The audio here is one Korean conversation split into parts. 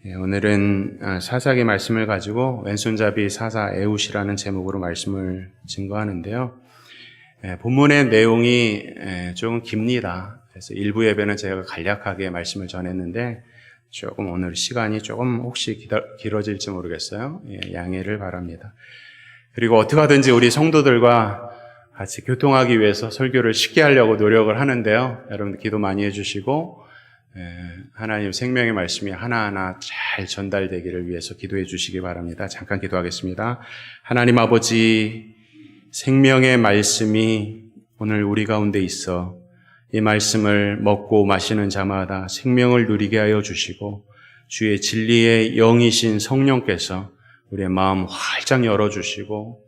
오늘은 사사기 말씀을 가지고 왼손잡이 사사 에훗이라는 제목으로 말씀을 증거하는데요. 본문의 내용이 조금 깁니다. 그래서 일부 예배는 제가 간략하게 말씀을 전했는데 조금 오늘 시간이 조금 혹시 길어질지 모르겠어요. 양해를 바랍니다. 그리고 어떻게 하든지 우리 성도들과 같이 교통하기 위해서 설교를 쉽게 하려고 노력을 하는데요. 여러분들 기도 많이 해주시고 하나님 생명의 말씀이 하나하나 잘 전달되기를 위해서 기도해 주시기 바랍니다. 잠깐 기도하겠습니다. 하나님 아버지, 생명의 말씀이 오늘 우리 가운데 있어 이 말씀을 먹고 마시는 자마다 생명을 누리게 하여 주시고 주의 진리의 영이신 성령께서 우리의 마음 활짝 열어주시고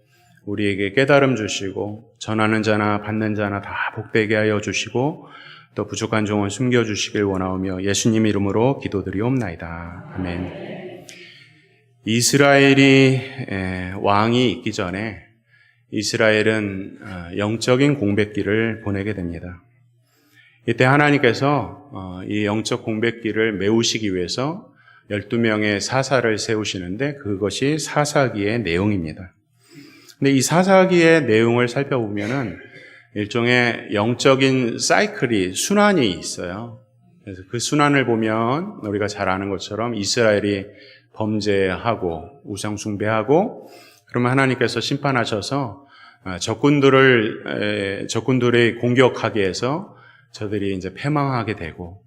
우리에게 깨달음 주시고 전하는 자나 받는 자나 다 복되게 하여 주시고 또 부족한 종은 숨겨주시길 원하오며 예수님 이름으로 기도드리옵나이다. 아멘. 이스라엘이 왕이 있기 전에 이스라엘은 영적인 공백기를 보내게 됩니다. 이때 하나님께서 이 영적 공백기를 메우시기 위해서 12명의 사사를 세우시는데 그것이 사사기의 내용입니다. 근데 이 사사기의 내용을 살펴보면은 일종의 영적인 사이클이 순환이 있어요. 그래서 그 순환을 보면 우리가 잘 아는 것처럼 이스라엘이 범죄하고 우상 숭배하고 그러면 하나님께서 심판하셔서 적군들이 공격하게 해서 저들이 이제 패망하게 되고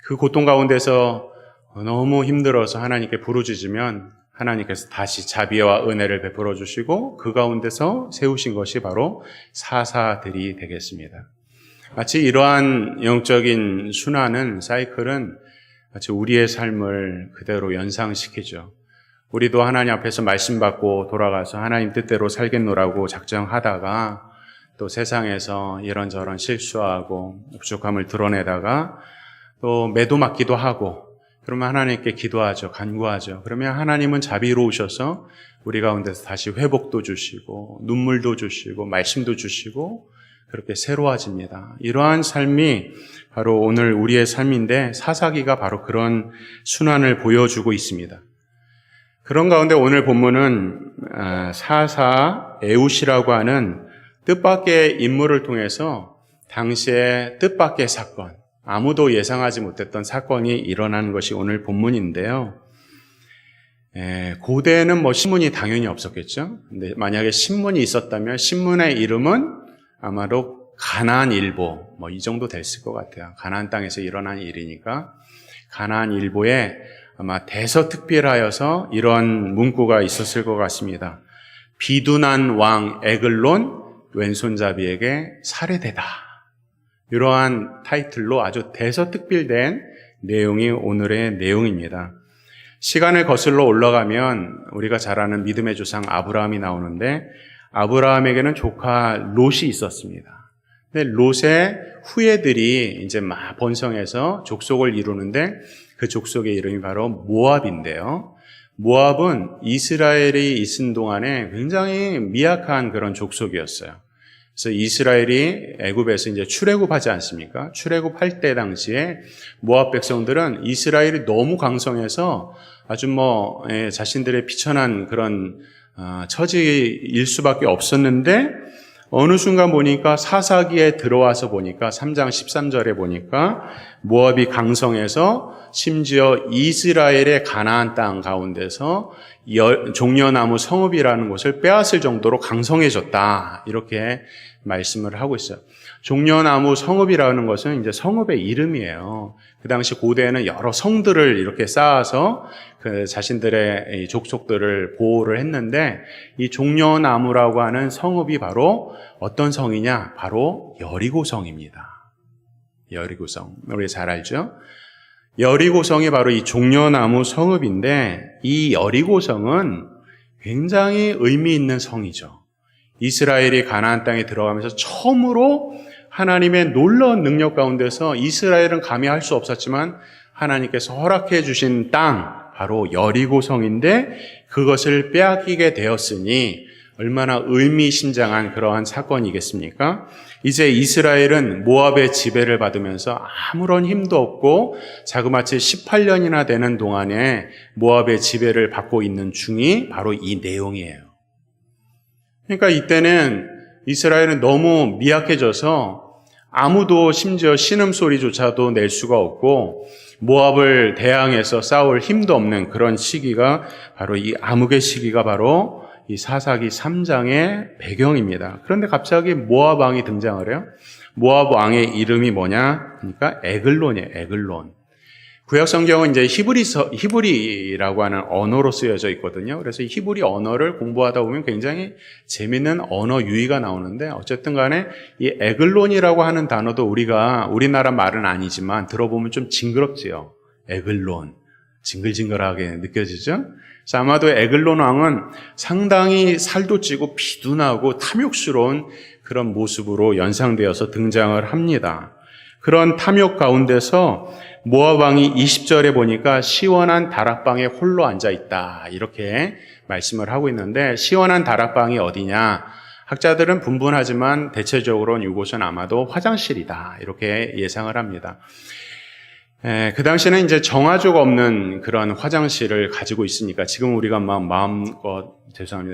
그 고통 가운데서 너무 힘들어서 하나님께 부르짖으면 하나님께서 다시 자비와 은혜를 베풀어 주시고 그 가운데서 세우신 것이 바로 사사들이 되겠습니다. 마치 이러한 영적인 순환은 사이클은 마치 우리의 삶을 그대로 연상시키죠. 우리도 하나님 앞에서 말씀 받고 돌아가서 하나님 뜻대로 살겠노라고 작정하다가 또 세상에서 이런저런 실수하고 부족함을 드러내다가 또 매도 맞기도 하고 그러면 하나님께 기도하죠. 간구하죠. 그러면 하나님은 자비로우셔서 우리 가운데서 다시 회복도 주시고 눈물도 주시고 말씀도 주시고 그렇게 새로워집니다. 이러한 삶이 바로 오늘 우리의 삶인데 사사기가 바로 그런 순환을 보여주고 있습니다. 그런 가운데 오늘 본문은 사사 에훗이라고 하는 뜻밖의 인물을 통해서 당시의 뜻밖의 사건, 아무도 예상하지 못했던 사건이 일어난 것이 오늘 본문인데요. 고대에는 신문이 당연히 없었겠죠. 근데 만약에 신문이 있었다면 신문의 이름은 아마도 가나안일보 이 정도 됐을 것 같아요. 가나안 땅에서 일어난 일이니까 가나안일보에 아마 대서특필하여서 이런 문구가 있었을 것 같습니다. 비둔한 왕 에글론 왼손잡이에게 살해되다. 이러한 타이틀로 아주 대서특필된 내용이 오늘의 내용입니다. 시간을 거슬러 올라가면 우리가 잘 아는 믿음의 조상 아브라함이 나오는데 아브라함에게는 조카 롯이 있었습니다. 근데 롯의 후예들이 이제 막 번성해서 족속을 이루는데 그 족속의 이름이 바로 모압인데요. 모압은 이스라엘이 있은 동안에 굉장히 미약한 그런 족속이었어요. 그래서 이스라엘이 애굽에서 이제 출애굽하지 않습니까? 출애굽할 때 당시에 모압 백성들은 이스라엘이 너무 강성해서 아주 자신들의 비천한 그런 처지일 수밖에 없었는데 어느 순간 보니까 사사기에 들어와서 보니까 3장 13절에 보니까 모압이 강성해서 심지어 이스라엘의 가나안 땅 가운데서 종려나무 성읍이라는 곳을 빼앗을 정도로 강성해졌다. 이렇게 말씀을 하고 있어요. 종려나무 성읍이라는 것은 이제 성읍의 이름이에요. 그 당시 고대에는 여러 성들을 이렇게 쌓아서 그 자신들의 족속들을 보호를 했는데 이 종려나무라고 하는 성읍이 바로 어떤 성이냐? 바로 여리고성입니다. 여리고성. 우리 잘 알죠? 여리고성이 바로 이 종려나무 성읍인데 이 여리고성은 굉장히 의미 있는 성이죠. 이스라엘이 가나안 땅에 들어가면서 처음으로 하나님의 놀라운 능력 가운데서 이스라엘은 감히 할 수 없었지만 하나님께서 허락해 주신 땅 바로 여리고성인데 그것을 빼앗기게 되었으니 얼마나 의미심장한 그러한 사건이겠습니까? 이제 이스라엘은 모압의 지배를 받으면서 아무런 힘도 없고 자그마치 18년이나 되는 동안에 모압의 지배를 받고 있는 중이 바로 이 내용이에요. 그러니까 이때는 이스라엘은 너무 미약해져서 아무도 심지어 신음소리조차도 낼 수가 없고 모압을 대항해서 싸울 힘도 없는 그런 시기가 바로 이 암흑의 시기가 바로 이 사사기 3장의 배경입니다. 그런데 갑자기 모압 왕이 등장을 해요. 모압 왕의 이름이 뭐냐? 그러니까 에글론이에요. 에글론. 구약 성경은 이제 히브리라고 하는 언어로 쓰여져 있거든요. 그래서 히브리 언어를 공부하다 보면 굉장히 재밌는 언어 유희가 나오는데 어쨌든 간에 이 에글론이라고 하는 단어도 우리나라 말은 아니지만 들어보면 좀 징그럽지요. 에글론. 징글징글하게 느껴지죠? 그래서 아마도 에글론 왕은 상당히 살도 찌고 피도 나고 탐욕스러운 그런 모습으로 연상되어서 등장을 합니다. 그런 탐욕 가운데서 모압 왕이 20절에 보니까 시원한 다락방에 홀로 앉아있다 이렇게 말씀을 하고 있는데 시원한 다락방이 어디냐? 학자들은 분분하지만 대체적으로는 이곳은 아마도 화장실이다 이렇게 예상을 합니다. 그 당시에는 이제 정화조가 없는 그런 화장실을 가지고 있으니까 지금 우리가 마음껏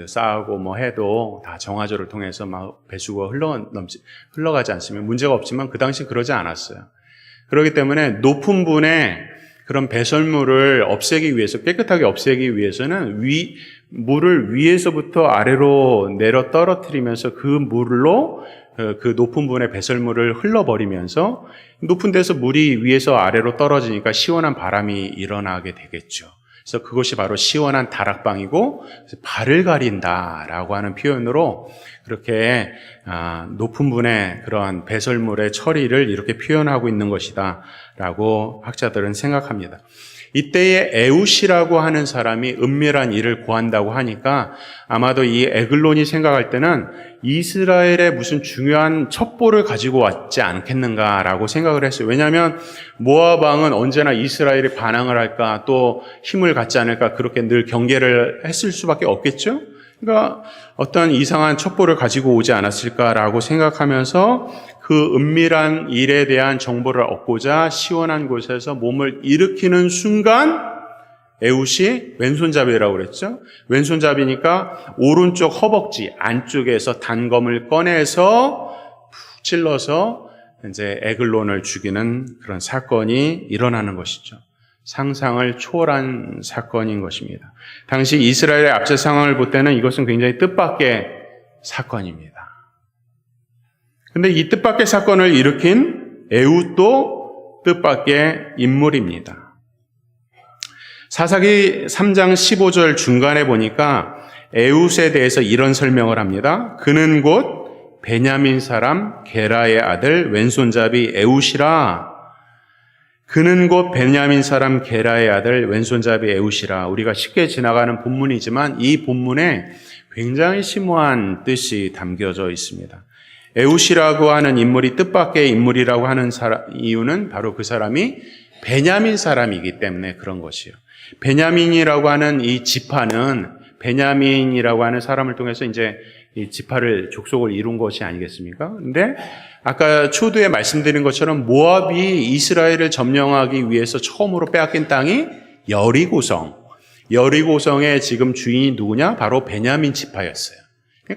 싸고 뭐 해도 다 정화조를 통해서 막 배수구가 흘러가지 않으면 문제가 없지만 그 당시 그러지 않았어요. 그렇기 때문에 높은 분의 그런 배설물을 없애기 위해서, 깨끗하게 없애기 위해서는 물을 위에서부터 아래로 내려 떨어뜨리면서 그 물로 그 높은 분의 배설물을 흘러버리면서 높은 데서 물이 위에서 아래로 떨어지니까 시원한 바람이 일어나게 되겠죠. 그래서 그것이 바로 시원한 다락방이고 발을 가린다라고 하는 표현으로 그렇게 높은 분의 그러한 배설물의 처리를 이렇게 표현하고 있는 것이다라고 학자들은 생각합니다. 이때에 에웃이라고 하는 사람이 은밀한 일을 구한다고 하니까 아마도 이 에글론이 생각할 때는 이스라엘의 무슨 중요한 첩보를 가지고 왔지 않겠는가라고 생각을 했어요. 왜냐하면 모압 왕은 언제나 이스라엘이 반항을 할까 또 힘을 갖지 않을까 그렇게 늘 경계를 했을 수밖에 없겠죠. 그러니까 어떤 이상한 첩보를 가지고 오지 않았을까라고 생각하면서 그 은밀한 일에 대한 정보를 얻고자 시원한 곳에서 몸을 일으키는 순간 에웃이 왼손잡이라고 그랬죠. 왼손잡이니까 오른쪽 허벅지 안쪽에서 단검을 꺼내서 푹 찔러서 이제 에글론을 죽이는 그런 사건이 일어나는 것이죠. 상상을 초월한 사건인 것입니다. 당시 이스라엘의 앞세 상황을 볼 때는 이것은 굉장히 뜻밖의 사건입니다. 근데 이 뜻밖의 사건을 일으킨 에웃도 뜻밖의 인물입니다. 사사기 3장 15절 중간에 보니까 에웃에 대해서 이런 설명을 합니다. 그는 곧 베냐민 사람 게라의 아들 왼손잡이 에웃이라. 그는 곧 베냐민 사람 게라의 아들 왼손잡이 에웃이라. 우리가 쉽게 지나가는 본문이지만 이 본문에 굉장히 심오한 뜻이 담겨져 있습니다. 에웃이라고 하는 인물이 뜻밖의 인물이라고 하는 이유는 바로 그 사람이 베냐민 사람이기 때문에 그런 것이요. 베냐민이라고 하는 이 지파는 베냐민이라고 하는 사람을 통해서 이제 이 지파를 족속을 이룬 것이 아니겠습니까? 근데 아까 초두에 말씀드린 것처럼 모압이 이스라엘을 점령하기 위해서 처음으로 빼앗긴 땅이 여리고성의 지금 주인이 누구냐? 바로 베냐민 지파였어요.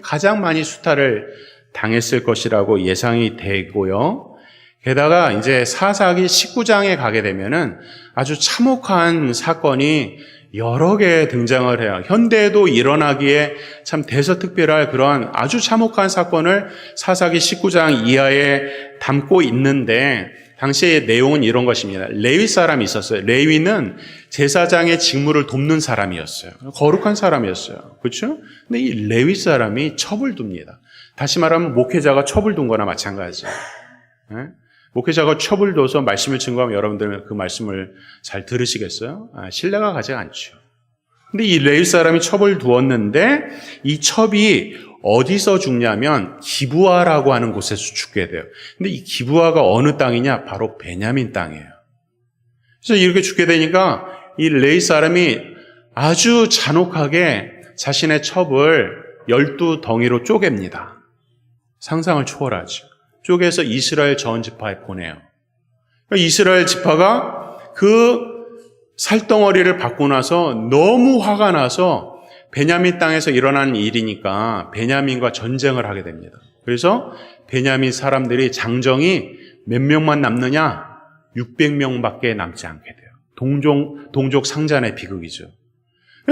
가장 많이 수탈을 당했을 것이라고 예상이 되고요. 게다가 이제 사사기 19장에 가게 되면은 아주 참혹한 사건이 여러 개 등장을 해요. 현대에도 일어나기에 참 대서특별할 그러한 아주 참혹한 사건을 사사기 19장 이하에 담고 있는데 당시의 내용은 이런 것입니다. 레위 사람이 있었어요. 레위는 제사장의 직무를 돕는 사람이었어요. 거룩한 사람이었어요. 그렇죠? 근데 이 레위 사람이 첩을 둡니다. 다시 말하면 목회자가 첩을 둔 거나 마찬가지예요. 목회자가 첩을 둬서 말씀을 증거하면 여러분들 그 말씀을 잘 들으시겠어요? 신뢰가 가지 않죠. 근데 이 레위 사람이 첩을 두었는데 이 첩이 어디서 죽냐면 기브아라고 하는 곳에서 죽게 돼요. 근데 이 기브아가 어느 땅이냐? 바로 베냐민 땅이에요. 그래서 이렇게 죽게 되니까 이 레위 사람이 아주 잔혹하게 자신의 첩을 12덩이로 쪼갭니다. 상상을 초월하죠. 쪼개서 이스라엘 전 지파에 보내요. 이스라엘 지파가 그 살덩어리를 받고 나서 너무 화가 나서 베냐민 땅에서 일어난 일이니까 베냐민과 전쟁을 하게 됩니다. 그래서 베냐민 사람들이 장정이 몇 명만 남느냐? 600명밖에 남지 않게 돼요. 동족 상잔의 비극이죠.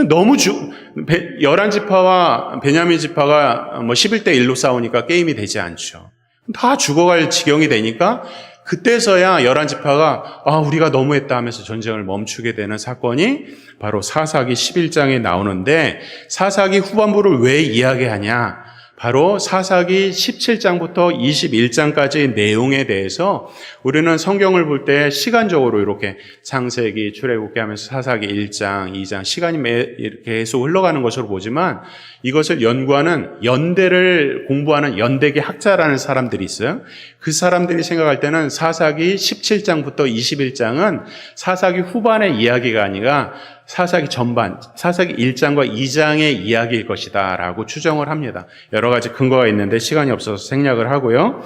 너무 11지파와 베냐민 지파가 11대 1로 싸우니까 게임이 되지 않죠. 다 죽어갈 지경이 되니까 그때서야 11지파가 우리가 너무했다 하면서 전쟁을 멈추게 되는 사건이 바로 사사기 11장에 나오는데, 사사기 후반부를 왜 이야기하냐? 바로 사사기 17장부터 21장까지의 내용에 대해서 우리는 성경을 볼 때 시간적으로 이렇게 창세기, 출애굽기 하면서 사사기 1장, 2장 시간이 계속 흘러가는 것으로 보지만, 이것을 연구하는 연대를 공부하는 연대기 학자라는 사람들이 있어요. 그 사람들이 생각할 때는 사사기 17장부터 21장은 사사기 후반의 이야기가 아니라 사사기 전반, 사사기 1장과 2장의 이야기일 것이다 라고 추정을 합니다. 여러 가지 근거가 있는데 시간이 없어서 생략을 하고요.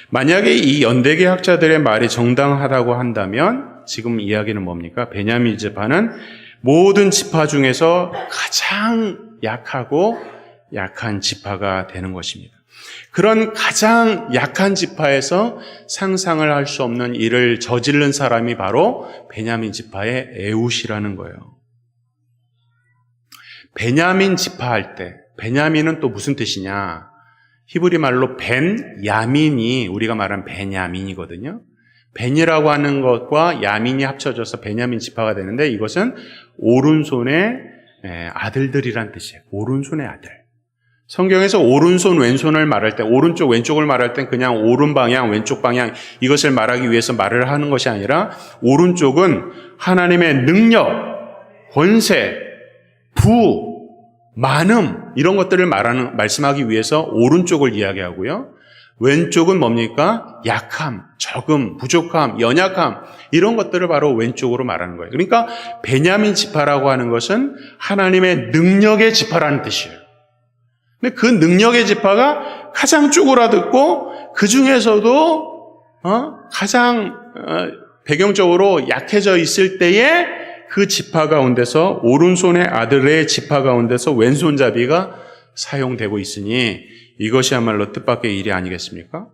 만약에 이 연대기 학자들의 말이 정당하다고 한다면 지금 이야기는 뭡니까? 베냐민 지파는 모든 지파 중에서 가장 약한 지파가 되는 것입니다. 그런 가장 약한 지파에서 상상을 할 수 없는 일을 저지른 사람이 바로 베냐민 지파의 에훗이라는 거예요. 베냐민 지파 할 때, 베냐민은 또 무슨 뜻이냐? 히브리 말로 벤야민이 우리가 말하는 베냐민이거든요. 벤이라고 하는 것과 야민이 합쳐져서 베냐민 지파가 되는데, 이것은 오른손의 아들들이란 뜻이에요. 오른손의 아들. 성경에서 오른손, 왼손을 말할 때, 오른쪽, 왼쪽을 말할 땐 그냥 오른 방향, 왼쪽 방향 이것을 말하기 위해서 말을 하는 것이 아니라, 오른쪽은 하나님의 능력, 권세, 부, 많음 이런 것들을 말씀하기 위해서 오른쪽을 이야기하고요. 왼쪽은 뭡니까? 약함, 적음, 부족함, 연약함 이런 것들을 바로 왼쪽으로 말하는 거예요. 그러니까 베냐민 지파라고 하는 것은 하나님의 능력의 지파라는 뜻이에요. 근데 그 능력의 지파가 가장 쪼그라들고 그 중에서도 가장 배경적으로 약해져 있을 때에 그 지파 가운데서 오른손의 아들의 지파 가운데서 왼손잡이가 사용되고 있으니 이것이야말로 뜻밖의 일이 아니겠습니까?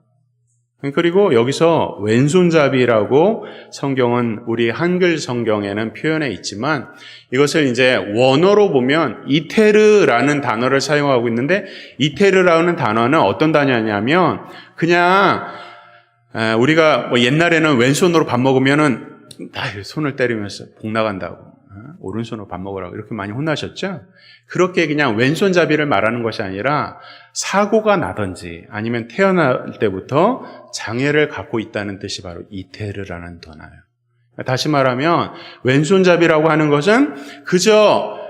그리고 여기서 왼손잡이라고 성경은 우리 한글 성경에는 표현해 있지만 이것을 이제 원어로 보면 이테르라는 단어를 사용하고 있는데 이테르라는 단어는 어떤 단어냐면 그냥 우리가 옛날에는 왼손으로 밥 먹으면은 손을 때리면서 복 나간다고 오른손으로 밥 먹으라고 이렇게 많이 혼나셨죠? 그렇게 그냥 왼손잡이를 말하는 것이 아니라 사고가 나든지 아니면 태어날 때부터 장애를 갖고 있다는 뜻이 바로 이테르라는 단어예요. 다시 말하면 왼손잡이라고 하는 것은 그저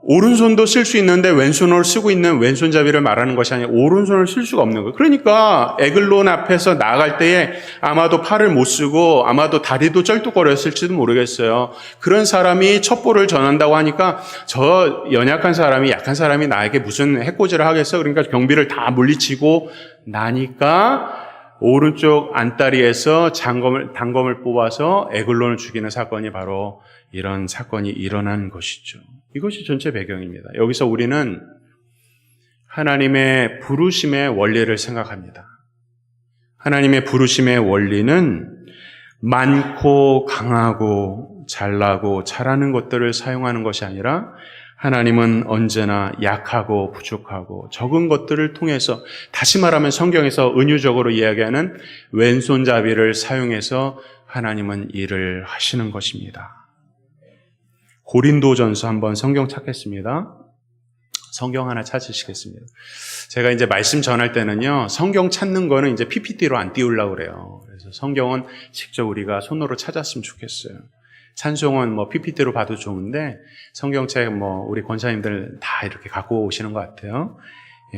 오른손도 쓸 수 있는데 왼손을 쓰고 있는 왼손잡이를 말하는 것이 아니라 오른손을 쓸 수가 없는 거예요. 그러니까 에글론 앞에서 나아갈 때에 아마도 팔을 못 쓰고 아마도 다리도 쩔뚝거렸을지도 모르겠어요. 그런 사람이 첩보를 전한다고 하니까 저 연약한 사람이 약한 사람이 나에게 무슨 해코지를 하겠어? 그러니까 경비를 다 물리치고 나니까 오른쪽 안다리에서 단검을 뽑아서 에글론을 죽이는 사건이 바로 이런 사건이 일어난 것이죠. 이것이 전체 배경입니다. 여기서 우리는 하나님의 부르심의 원리를 생각합니다. 하나님의 부르심의 원리는 많고 강하고 잘나고 잘하는 것들을 사용하는 것이 아니라 하나님은 언제나 약하고 부족하고 적은 것들을 통해서 다시 말하면 성경에서 은유적으로 이야기하는 왼손잡이를 사용해서 하나님은 일을 하시는 것입니다. 고린도전서 한번 성경 찾겠습니다. 성경 하나 찾으시겠습니다. 제가 이제 말씀 전할 때는요, 성경 찾는 거는 이제 PPT로 안 띄우려고 그래요. 그래서 성경은 직접 우리가 손으로 찾았으면 좋겠어요. 찬송은 PPT로 봐도 좋은데 성경책 우리 권사님들 다 이렇게 갖고 오시는 것 같아요.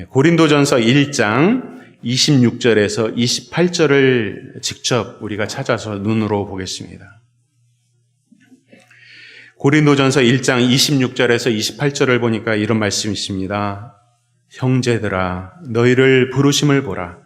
고린도전서 1장 26절에서 28절을 직접 우리가 찾아서 눈으로 보겠습니다. 고린도전서 1장 26절에서 28절을 보니까 이런 말씀이 있습니다. 형제들아 너희를 부르심을 보라.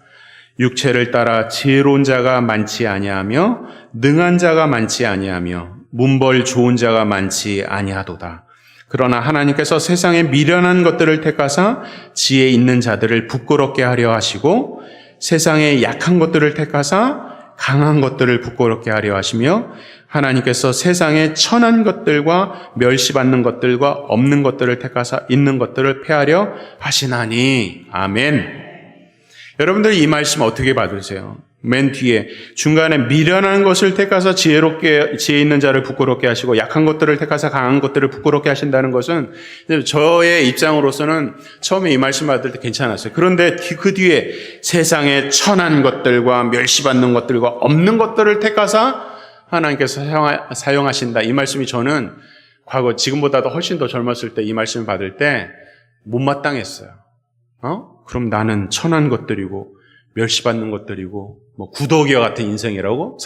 육체를 따라 지혜로운 자가 많지 아니하며 능한 자가 많지 아니하며 문벌 좋은 자가 많지 아니하도다. 그러나 하나님께서 세상의 미련한 것들을 택하사 지혜 있는 자들을 부끄럽게 하려 하시고 세상의 약한 것들을 택하사 강한 것들을 부끄럽게 하려 하시며 하나님께서 세상의 천한 것들과 멸시받는 것들과 없는 것들을 택하사 있는 것들을 폐하려 하시나니. 아멘. 여러분들 이 말씀 어떻게 받으세요? 맨 뒤에 중간에 미련한 것을 택하사 지혜 있는 자를 부끄럽게 하시고 약한 것들을 택하사 강한 것들을 부끄럽게 하신다는 것은 저의 입장으로서는 처음에 이 말씀 받을 때 괜찮았어요. 그런데 그 뒤에 세상의 천한 것들과 멸시받는 것들과 없는 것들을 택하사 하나님께서 사용하신다. 이 말씀이 저는 과거 지금보다도 훨씬 더 젊었을 때 이 말씀을 받을 때 못마땅했어요. 그럼 나는 천한 것들이고 멸시받는 것들이고 뭐 구더기와 같은 인생이라고?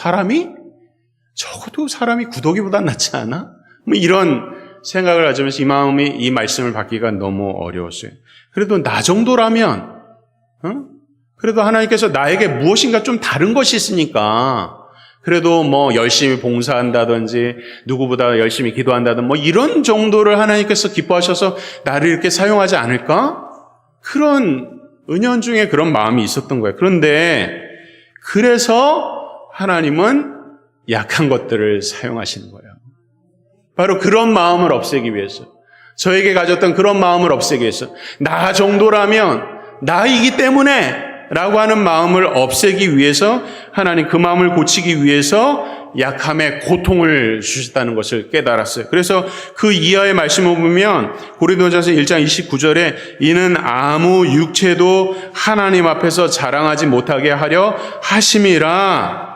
적어도 사람이 구더기보다 낫지 않아? 뭐 이런 생각을 가지면서 이 말씀을 받기가 너무 어려웠어요. 그래도 나 정도라면, 그래도 하나님께서 나에게 무엇인가 좀 다른 것이 있으니까, 그래도 뭐 열심히 봉사한다든지 누구보다 열심히 기도한다든지 뭐 이런 정도를 하나님께서 기뻐하셔서 나를 이렇게 사용하지 않을까? 그런 은연중에 그런 마음이 있었던 거예요. 그런데 그래서 하나님은 약한 것들을 사용하시는 거예요. 바로 그런 마음을 없애기 위해서, 저에게 가졌던 그런 마음을 없애기 위해서, 나 정도라면 나이기 때문에 라고 하는 마음을 없애기 위해서, 하나님 그 마음을 고치기 위해서 약함의 고통을 주셨다는 것을 깨달았어요. 그래서 그 이하의 말씀을 보면 고린도전서 1장 29절에 이는 아무 육체도 하나님 앞에서 자랑하지 못하게 하려 하심이라.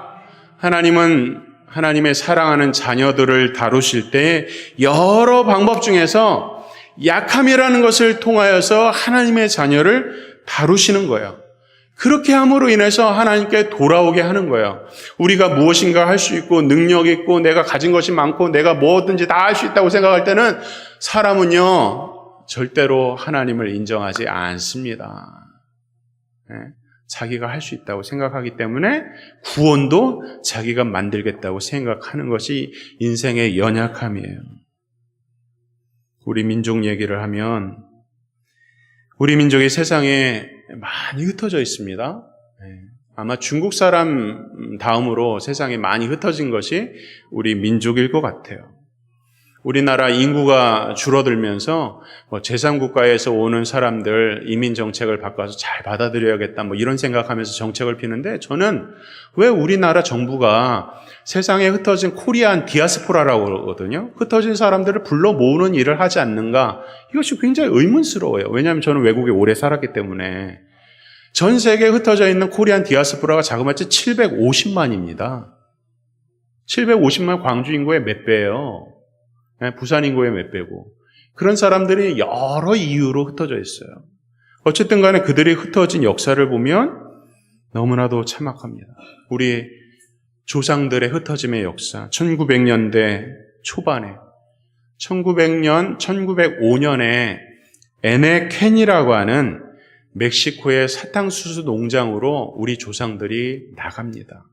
하나님은 하나님의 사랑하는 자녀들을 다루실 때 여러 방법 중에서 약함이라는 것을 통하여서 하나님의 자녀를 다루시는 거예요. 그렇게 함으로 인해서 하나님께 돌아오게 하는 거예요. 우리가 무엇인가 할 수 있고 능력 있고 내가 가진 것이 많고 내가 뭐든지 다 할 수 있다고 생각할 때는 사람은요 절대로 하나님을 인정하지 않습니다. 자기가 할 수 있다고 생각하기 때문에 구원도 자기가 만들겠다고 생각하는 것이 인생의 연약함이에요. 우리 민족 얘기를 하면 우리 민족이 세상에 많이 흩어져 있습니다. 아마 중국 사람 다음으로 세상에 많이 흩어진 것이 우리 민족일 것 같아요. 우리나라 인구가 줄어들면서 제3국가에서 오는 사람들 이민 정책을 바꿔서 잘 받아들여야겠다 이런 생각하면서 정책을 피는데, 저는 왜 우리나라 정부가 세상에 흩어진 코리안 디아스포라라고 그러거든요. 흩어진 사람들을 불러 모으는 일을 하지 않는가? 이것이 굉장히 의문스러워요. 왜냐하면 저는 외국에 오래 살았기 때문에. 전 세계에 흩어져 있는 코리안 디아스포라가 자그마치 750만입니다. 750만 광주 인구의 몇 배예요. 부산 인구의 몇 배고. 그런 사람들이 여러 이유로 흩어져 있어요. 어쨌든 간에 그들이 흩어진 역사를 보면 너무나도 참혹합니다. 우리 조상들의 흩어짐의 역사, 1900년대 초반에 1905년에 에네켄이라고 하는 멕시코의 사탕수수 농장으로 우리 조상들이 나갑니다.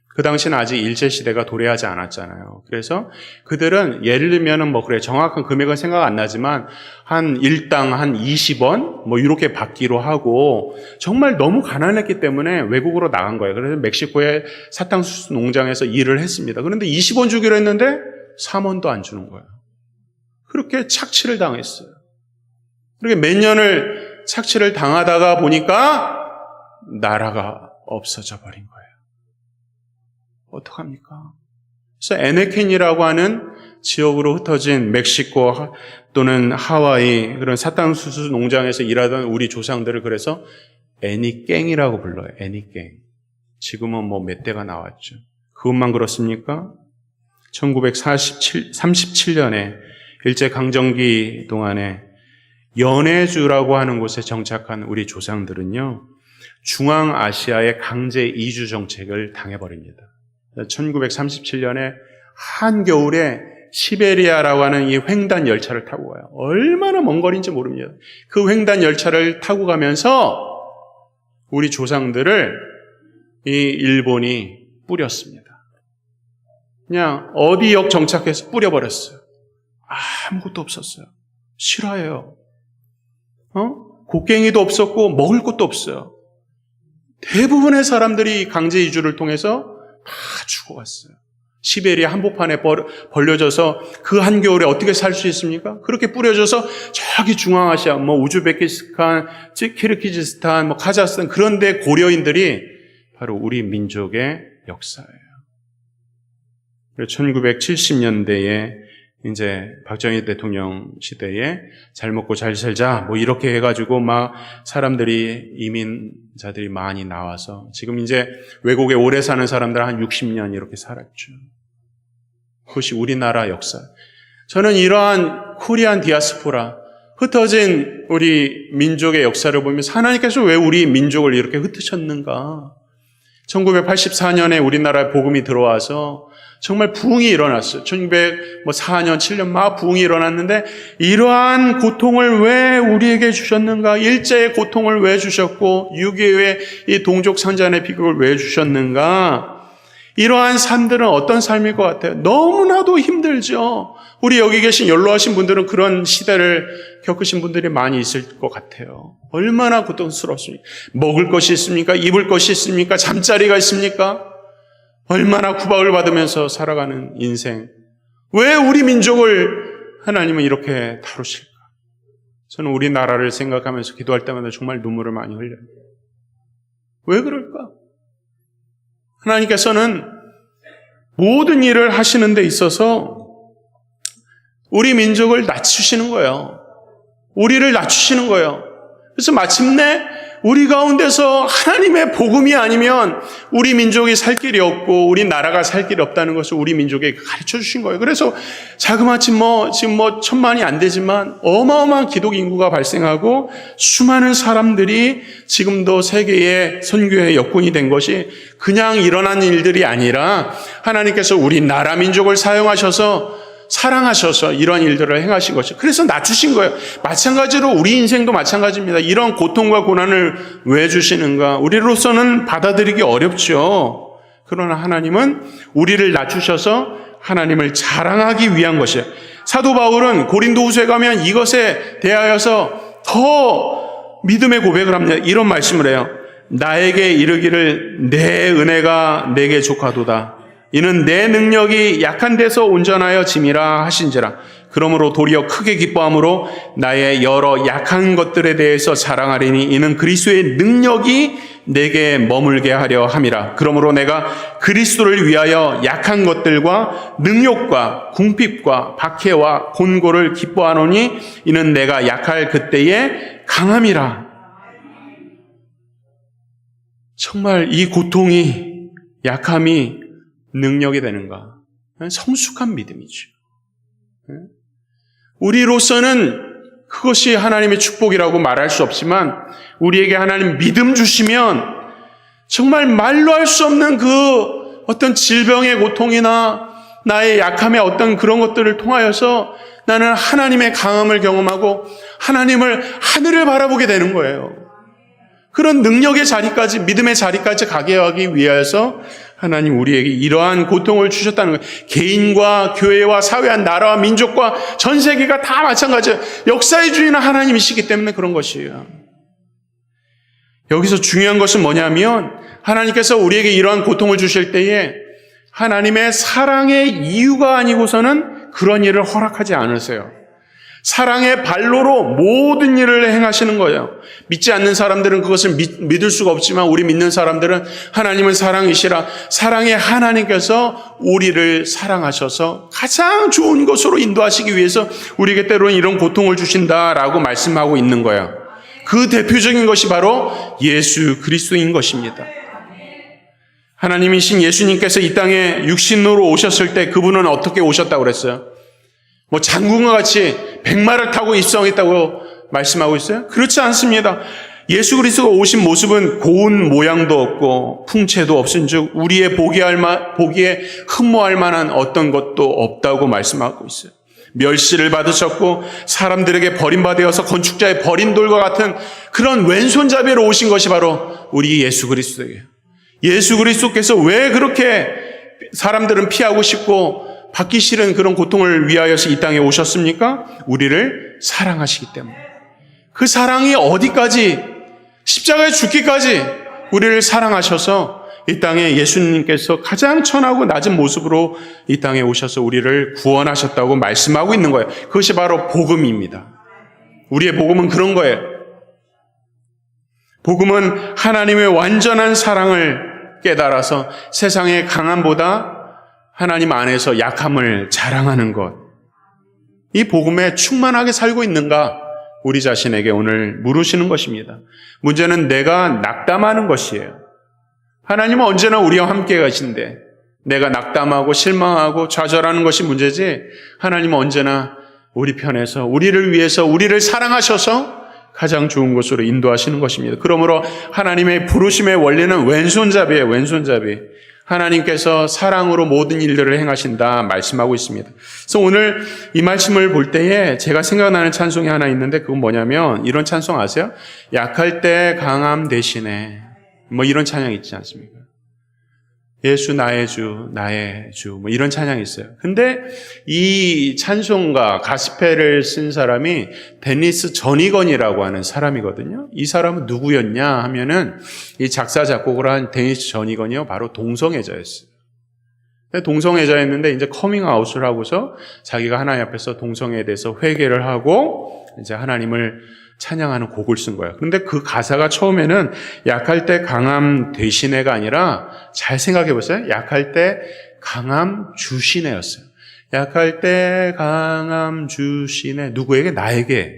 그 당시는 아직 일제시대가 도래하지 않았잖아요. 그래서 그들은 예를 들면 정확한 금액은 생각 안 나지만 한 일당 한 20원 이렇게 받기로 하고 정말 너무 가난했기 때문에 외국으로 나간 거예요. 그래서 멕시코의 사탕수수 농장에서 일을 했습니다. 그런데 20원 주기로 했는데 3원도 안 주는 거예요. 그렇게 착취를 당했어요. 그렇게 몇 년을 착취를 당하다가 보니까 나라가 없어져 버린 거예요. 어떡합니까? 그래서 에네켄이라고 하는 지역으로 흩어진 멕시코 또는 하와이 그런 사탕수수 농장에서 일하던 우리 조상들을 그래서 애니깽이라고 불러요. 애니깽. 지금은 몇 대가 나왔죠. 그것만 그렇습니까? 1937년에 일제강점기 동안에 연해주라고 하는 곳에 정착한 우리 조상들은요, 중앙아시아의 강제 이주 정책을 당해버립니다. 1937년에 한겨울에 시베리아라고 하는 이 횡단 열차를 타고 가요. 얼마나 먼 거리인지 모릅니다. 그 횡단 열차를 타고 가면서 우리 조상들을 이 일본이 뿌렸습니다. 그냥 어디 역 정착해서 뿌려버렸어요. 아무것도 없었어요. 실화예요. 곡괭이도 없었고 먹을 것도 없어요. 대부분의 사람들이 강제 이주를 통해서 다 죽어갔어요. 시베리아 한복판에 벌려져서 그 한겨울에 어떻게 살 수 있습니까? 그렇게 뿌려져서 저기 중앙아시아, 우즈베키스탄, 키르기즈스탄, 카자흐스탄 그런 데 고려인들이 바로 우리 민족의 역사예요. 1970년대에 이제 박정희 대통령 시대에 잘 먹고 잘 살자 이렇게 해가지고 막 사람들이 이민자들이 많이 나와서 지금 이제 외국에 오래 사는 사람들 한 60년 이렇게 살았죠. 그것이 우리나라 역사. 저는 이러한 코리안 디아스포라 흩어진 우리 민족의 역사를 보면서 하나님께서 왜 우리 민족을 이렇게 흩으셨는가? 1984년에 우리나라에 복음이 들어와서 정말 부흥이 일어났어요. 1904년, 7년 막 부흥이 일어났는데 이러한 고통을 왜 우리에게 주셨는가? 일제의 고통을 왜 주셨고 6.25의 이 동족 상잔의 비극을 왜 주셨는가? 이러한 삶들은 어떤 삶일 것 같아요? 너무나도 힘들죠. 우리 여기 계신 연로하신 분들은 그런 시대를 겪으신 분들이 많이 있을 것 같아요. 얼마나 고통스럽습니까? 먹을 것이 있습니까? 입을 것이 있습니까? 잠자리가 있습니까? 얼마나 구박을 받으면서 살아가는 인생. 왜 우리 민족을 하나님은 이렇게 다루실까? 저는 우리나라를 생각하면서 기도할 때마다 정말 눈물을 많이 흘려요. 왜 그럴까? 하나님께서는 모든 일을 하시는 데 있어서 우리 민족을 낮추시는 거예요. 우리를 낮추시는 거예요. 그래서 마침내 우리 가운데서 하나님의 복음이 아니면 우리 민족이 살 길이 없고 우리 나라가 살 길이 없다는 것을 우리 민족에게 가르쳐 주신 거예요. 그래서 자그마치 지금 1000만이 안 되지만 어마어마한 기독 인구가 발생하고 수많은 사람들이 지금도 세계의 선교의 역군이 된 것이 그냥 일어난 일들이 아니라 하나님께서 우리 나라 민족을 사랑하셔서 이런 일들을 행하신 것이죠. 그래서 낮추신 거예요. 마찬가지로 우리 인생도 마찬가지입니다. 이런 고통과 고난을 왜 주시는가? 우리로서는 받아들이기 어렵죠. 그러나 하나님은 우리를 낮추셔서 하나님을 자랑하기 위한 것이에요. 사도 바울은 고린도후서에 가면 이것에 대하여서 더 믿음의 고백을 합니다. 이런 말씀을 해요. 나에게 이르기를 내 은혜가 내게 족하도다. 이는 내 능력이 약한 데서 온전하여 짐이라 하신지라. 그러므로 도리어 크게 기뻐함으로 나의 여러 약한 것들에 대해서 자랑하리니 이는 그리스도의 능력이 내게 머물게 하려 함이라. 그러므로 내가 그리스도를 위하여 약한 것들과 능욕과 궁핍과 박해와 곤고를 기뻐하노니 이는 내가 약할 그때에 강함이라. 정말 이 고통이 약함이 능력이 되는가? 성숙한 믿음이죠. 우리로서는 그것이 하나님의 축복이라고 말할 수 없지만 우리에게 하나님 믿음 주시면 정말 말로 할 수 없는 그 어떤 질병의 고통이나 나의 약함의 어떤 그런 것들을 통하여서 나는 하나님의 강함을 경험하고 하늘을 바라보게 되는 거예요. 그런 능력의 자리까지, 믿음의 자리까지 가게 하기 위해서 하나님 우리에게 이러한 고통을 주셨다는 거예요. 개인과 교회와 사회와 나라와 민족과 전 세계가 다 마찬가지예요. 역사의 주인은 하나님이시기 때문에 그런 것이에요. 여기서 중요한 것은 뭐냐면 하나님께서 우리에게 이러한 고통을 주실 때에 하나님의 사랑의 이유가 아니고서는 그런 일을 허락하지 않으세요. 사랑의 발로로 모든 일을 행하시는 거예요. 믿지 않는 사람들은 그것을 믿을 수가 없지만 우리 믿는 사람들은 하나님은 사랑이시라. 사랑의 하나님께서 우리를 사랑하셔서 가장 좋은 것으로 인도하시기 위해서 우리에게 때로는 이런 고통을 주신다라고 말씀하고 있는 거예요. 그 대표적인 것이 바로 예수 그리스도인 것입니다. 하나님이신 예수님께서 이 땅에 육신으로 오셨을 때 그분은 어떻게 오셨다고 그랬어요? 장군과 같이 백마를 타고 입성했다고 말씀하고 있어요? 그렇지 않습니다. 예수 그리스도가 오신 모습은 고운 모양도 없고 풍채도 없은즉 우리의 보기에 흠모할 만한 어떤 것도 없다고 말씀하고 있어요. 멸시를 받으셨고 사람들에게 버림받아서 건축자의 버린 돌과 같은 그런 왼손잡이로 오신 것이 바로 우리 예수 그리스도예요. 예수 그리스도께서 왜 그렇게 사람들은 피하고 싶고 받기 싫은 그런 고통을 위하여서 이 땅에 오셨습니까? 우리를 사랑하시기 때문에. 그 사랑이 어디까지, 십자가에 죽기까지 우리를 사랑하셔서 이 땅에 예수님께서 가장 천하고 낮은 모습으로 이 땅에 오셔서 우리를 구원하셨다고 말씀하고 있는 거예요. 그것이 바로 복음입니다. 우리의 복음은 그런 거예요. 복음은 하나님의 완전한 사랑을 깨달아서 세상의 강함보다 하나님 안에서 약함을 자랑하는 것. 이 복음에 충만하게 살고 있는가? 우리 자신에게 오늘 물으시는 것입니다. 문제는 내가 낙담하는 것이에요. 하나님은 언제나 우리와 함께 가신데 내가 낙담하고 실망하고 좌절하는 것이 문제지, 하나님은 언제나 우리 편에서 우리를 위해서 우리를 사랑하셔서 가장 좋은 곳으로 인도하시는 것입니다. 그러므로 하나님의 부르심의 원리는 왼손잡이에요. 왼손잡이. 하나님께서 사랑으로 모든 일들을 행하신다 말씀하고 있습니다. 그래서 오늘 이 말씀을 볼 때에 제가 생각나는 찬송이 하나 있는데 그건 뭐냐면 이런 찬송 아세요? 약할 때 강함 대신에 뭐 이런 찬양 있지 않습니까? 예수 나의 주, 나의 주, 뭐 이런 찬양이 있어요. 근데 이 찬송가 가스펠을 쓴 사람이 데니스 저니건이라고 하는 사람이거든요. 이 사람은 누구였냐 하면은 이 작사 작곡을 한 데니스 저니건이요, 바로 동성애자였어요. 동성애자였는데 이제 커밍아웃을 하고서 자기가 하나님 앞에서 동성애에 대해서 회개를 하고 이제 하나님을 찬양하는 곡을 쓴 거예요. 그런데 그 가사가 처음에는 약할 때 강함 대신에가 아니라, 잘 생각해 보세요. 약할 때 강함 주시네였어요. 약할 때 강함 주시네. 누구에게? 나에게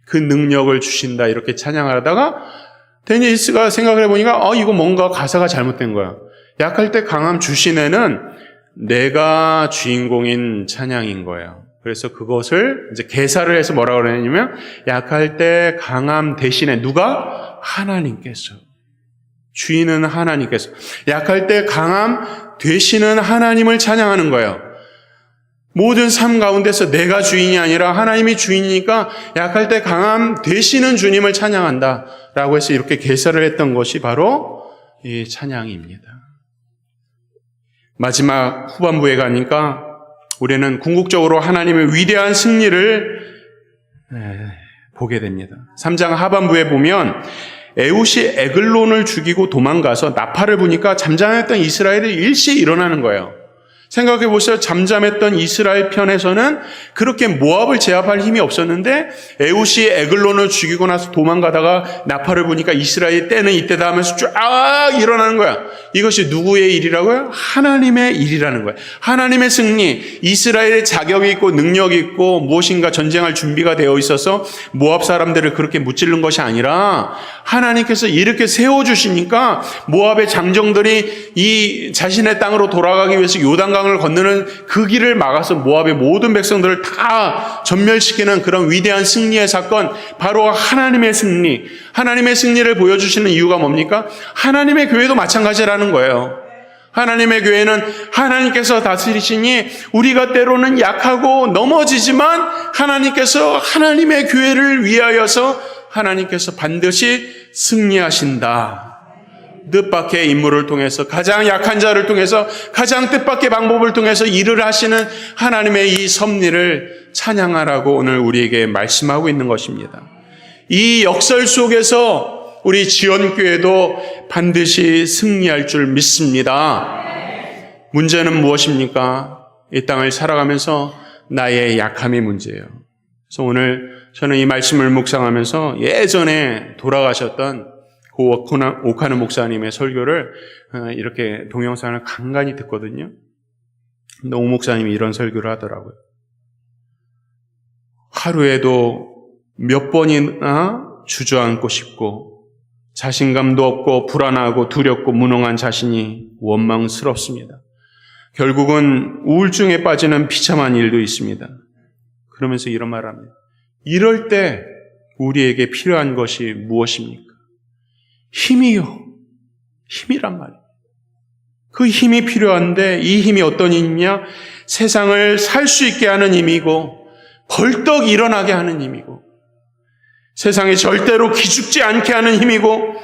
그 능력을 주신다. 이렇게 찬양하다가 데니스가 생각을 해보니까 이거 뭔가 가사가 잘못된 거야. 약할 때 강함 주시네는 내가 주인공인 찬양인 거예요. 그래서 그것을 이제 개사를 해서 뭐라고 그러냐면 약할 때 강함 대신에 누가? 하나님께서. 주인은 하나님께서. 약할 때 강함 되시는 하나님을 찬양하는 거예요. 모든 삶 가운데서 내가 주인이 아니라 하나님이 주인이니까 약할 때 강함 되시는 주님을 찬양한다 라고 해서 이렇게 개사를 했던 것이 바로 이 찬양입니다. 마지막 후반부에 가니까 우리는 궁극적으로 하나님의 위대한 승리를 보게 됩니다. 3장 하반부에 보면 에웃이 에글론을 죽이고 도망가서 나팔을 부니까 잠잠했던 이스라엘이 일시에 일어나는 거예요. 생각해 보세요. 잠잠했던 이스라엘 편에서는 그렇게 모압을 제압할 힘이 없었는데 에웃이 에글론을 죽이고 나서 도망가다가 나팔을 부니까 이스라엘이 때는 이때다 하면서 쫙 일어나는 거야. 이것이 누구의 일이라고요? 하나님의 일이라는 거야. 하나님의 승리. 이스라엘의 자격이 있고 능력이 있고 무엇인가 전쟁할 준비가 되어 있어서 모압 사람들을 그렇게 무찌른 것이 아니라 하나님께서 이렇게 세워주시니까 모압의 장정들이 이 자신의 땅으로 돌아가기 위해서 요단강을 건너는 그 길을 막아서 모압의 모든 백성들을 다 전멸시키는 그런 위대한 승리의 사건, 바로 하나님의 승리. 하나님의 승리를 보여주시는 이유가 뭡니까? 하나님의 교회도 마찬가지라는 거예요. 하나님의 교회는 하나님께서 다스리시니 우리가 때로는 약하고 넘어지지만 하나님께서 하나님의 교회를 위하여서 하나님께서 반드시 승리하신다. 뜻밖의 인물을 통해서, 가장 약한 자를 통해서, 가장 뜻밖의 방법을 통해서 일을 하시는 하나님의 이 섭리를 찬양하라고 오늘 우리에게 말씀하고 있는 것입니다. 이 역설 속에서 우리 지원교회도 반드시 승리할 줄 믿습니다. 문제는 무엇입니까? 이 땅을 살아가면서 나의 약함이 문제예요. 그래서 오늘 저는 이 말씀을 묵상하면서 예전에 돌아가셨던 오카노 목사님의 설교를 이렇게 동영상을 간간히 듣거든요. 근데 오 목사님이 이런 설교를 하더라고요. 하루에도 몇 번이나 주저앉고 싶고 자신감도 없고 불안하고 두렵고 무능한 자신이 원망스럽습니다. 결국은 우울증에 빠지는 비참한 일도 있습니다. 그러면서 이런 말을 합니다. 이럴 때 우리에게 필요한 것이 무엇입니까? 힘이요. 힘이란 말이에요. 그 힘이 필요한데 이 힘이 어떤 힘이냐? 세상을 살 수 있게 하는 힘이고 벌떡 일어나게 하는 힘이고 세상에 절대로 기죽지 않게 하는 힘이고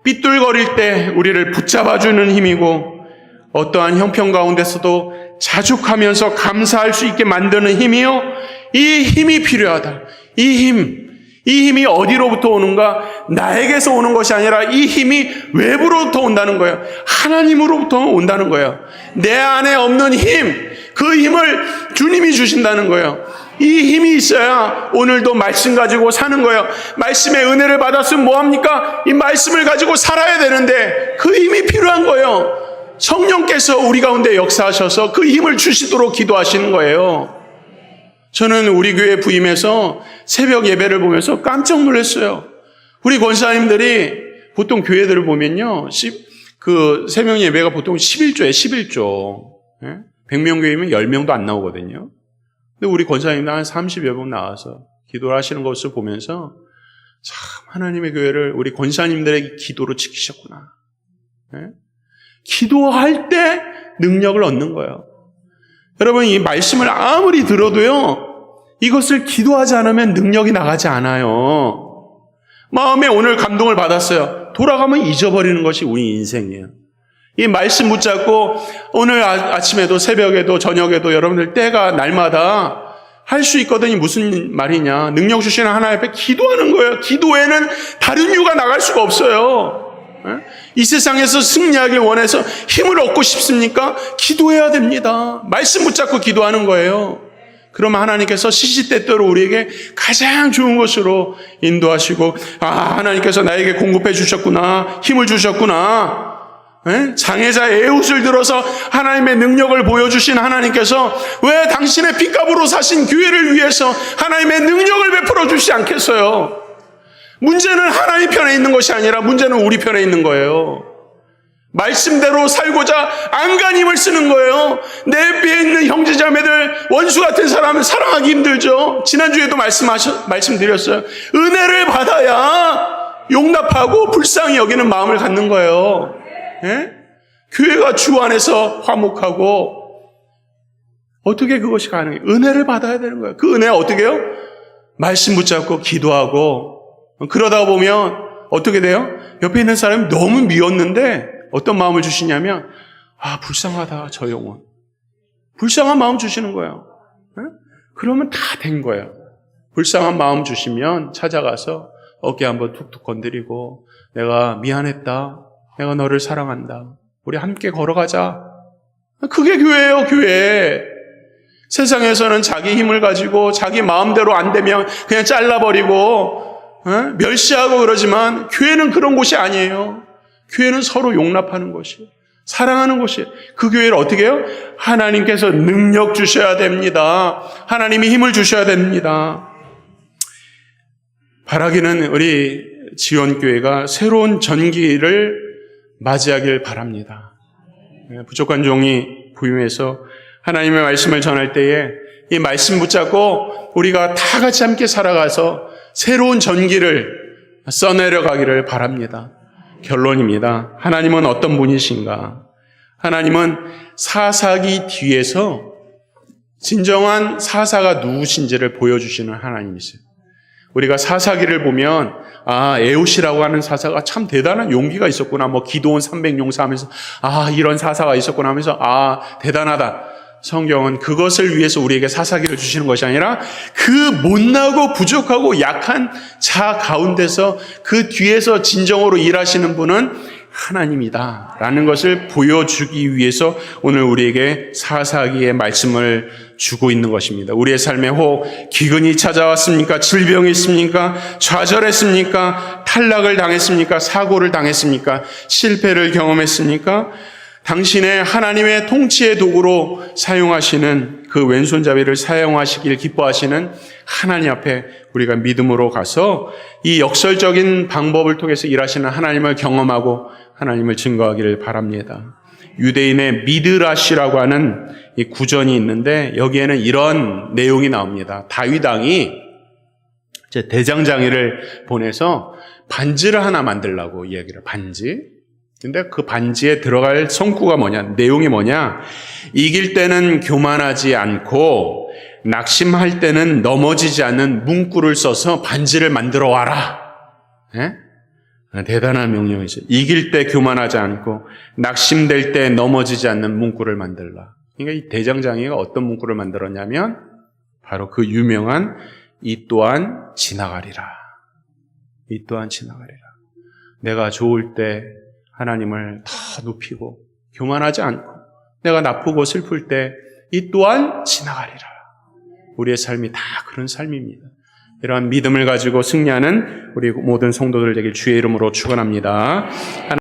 삐뚤거릴 때 우리를 붙잡아주는 힘이고 어떠한 형편 가운데서도 자죽하면서 감사할 수 있게 만드는 힘이요. 이 힘이 필요하다. 이 힘이 어디로부터 오는가? 나에게서 오는 것이 아니라 이 힘이 외부로부터 온다는 거예요. 하나님으로부터 온다는 거예요. 내 안에 없는 힘, 그 힘을 주님이 주신다는 거예요. 이 힘이 있어야 오늘도 말씀 가지고 사는 거예요. 말씀의 은혜를 받았으면 뭐합니까? 이 말씀을 가지고 살아야 되는데 그 힘이 필요한 거예요. 성령께서 우리 가운데 역사하셔서 그 힘을 주시도록 기도하시는 거예요. 저는 우리 교회 부임해서 새벽 예배를 보면서 깜짝 놀랐어요. 우리 권사님들이 보통 교회들을 보면요. 그 새벽 예배가 보통 11조예요. 11조. 100명 교회면 10명도 안 나오거든요. 근데 우리 권사님들 한 30여 분 나와서 기도를 하시는 것을 보면서 참 하나님의 교회를 우리 권사님들의 기도로 지키셨구나. 기도할 때 능력을 얻는 거예요. 여러분 이 말씀을 아무리 들어도요. 이것을 기도하지 않으면 능력이 나가지 않아요. 마음에 오늘 감동을 받았어요. 돌아가면 잊어버리는 것이 우리 인생이에요. 이 말씀 붙잡고 오늘 아침에도 새벽에도 저녁에도 여러분들 때가 날마다 할 수 있거든요. 무슨 말이냐. 능력 주시는 하나님 앞에 기도하는 거예요. 기도에는 다른 이유가 나갈 수가 없어요. 이 세상에서 승리하길 원해서 힘을 얻고 싶습니까? 기도해야 됩니다. 말씀 붙잡고 기도하는 거예요. 그러면 하나님께서 시시때때로 우리에게 가장 좋은 것으로 인도하시고 하나님께서 나에게 공급해 주셨구나. 힘을 주셨구나. 장애자 에웃을 들어서 하나님의 능력을 보여주신 하나님께서 왜 당신의 핏값으로 사신 교회를 위해서 하나님의 능력을 베풀어 주시지 않겠어요? 문제는 하나님 편에 있는 것이 아니라 문제는 우리 편에 있는 거예요. 말씀대로 살고자 안간힘을 쓰는 거예요. 내 옆에 있는 형제자매들 원수 같은 사람을 사랑하기 힘들죠. 지난주에도 말씀드렸어요. 은혜를 받아야 용납하고 불쌍히 여기는 마음을 갖는 거예요. 교회가 주 안에서 화목하고 어떻게 그것이 가능해요? 은혜를 받아야 되는 거예요. 그 은혜가 어떻게 해요? 말씀 붙잡고 기도하고 그러다 보면 어떻게 돼요? 옆에 있는 사람이 너무 미웠는데 어떤 마음을 주시냐면 불쌍하다 저 영혼. 불쌍한 마음 주시는 거예요. 그러면 다 된 거예요. 불쌍한 마음 주시면 찾아가서 어깨 한번 툭툭 건드리고 내가 미안했다. 내가 너를 사랑한다. 우리 함께 걸어가자. 그게 교회예요, 교회. 세상에서는 자기 힘을 가지고 자기 마음대로 안 되면 그냥 잘라버리고 멸시하고 그러지만 교회는 그런 곳이 아니에요. 교회는 서로 용납하는 곳이에요. 사랑하는 곳이에요. 그 교회를 어떻게 해요? 하나님께서 능력 주셔야 됩니다. 하나님이 힘을 주셔야 됩니다. 바라기는 우리 지원교회가 새로운 전기를 맞이하길 바랍니다. 부족한 종이 부임해서 하나님의 말씀을 전할 때에 이 말씀 붙잡고 우리가 다 같이 함께 살아가서 새로운 전기를 써내려가기를 바랍니다. 결론입니다. 하나님은 어떤 분이신가? 하나님은 사사기 뒤에서 진정한 사사가 누구신지를 보여주시는 하나님이세요. 우리가 사사기를 보면 에웃이라고 하는 사사가 참 대단한 용기가 있었구나. 기도원 300용사 하면서 이런 사사가 있었구나 하면서 대단하다. 성경은 그것을 위해서 우리에게 사사기를 주시는 것이 아니라 그 못나고 부족하고 약한 자 가운데서 그 뒤에서 진정으로 일하시는 분은 하나님이다 라는 것을 보여주기 위해서 오늘 우리에게 사사기의 말씀을 주고 있는 것입니다. 우리의 삶에 혹 기근이 찾아왔습니까? 질병이 있습니까? 좌절했습니까? 탈락을 당했습니까? 사고를 당했습니까? 실패를 경험했습니까? 당신의 하나님의 통치의 도구로 사용하시는 그 왼손잡이를 사용하시길 기뻐하시는 하나님 앞에 우리가 믿음으로 가서 이 역설적인 방법을 통해서 일하시는 하나님을 경험하고 하나님을 증거하기를 바랍니다. 유대인의 미드라시라고 하는 이 구전이 있는데 여기에는 이런 내용이 나옵니다. 다윗 왕이 제 대장장이를 보내서 반지를 하나 만들라고 얘기를, 반지. 근데 그 반지에 들어갈 성구가 뭐냐, 내용이 뭐냐, 이길 때는 교만하지 않고 낙심할 때는 넘어지지 않는 문구를 써서 반지를 만들어 와라. 예? 대단한 명령이죠. 이길 때 교만하지 않고 낙심될 때 넘어지지 않는 문구를 만들라. 그러니까 이 대장장이가 어떤 문구를 만들었냐면 바로 그 유명한 이 또한 지나가리라. 이 또한 지나가리라. 내가 좋을 때 하나님을 더 높이고 교만하지 않고, 내가 나쁘고 슬플 때 이 또한 지나가리라. 우리의 삶이 다 그런 삶입니다. 이러한 믿음을 가지고 승리하는 우리 모든 성도들 되길 주의 이름으로 축원합니다.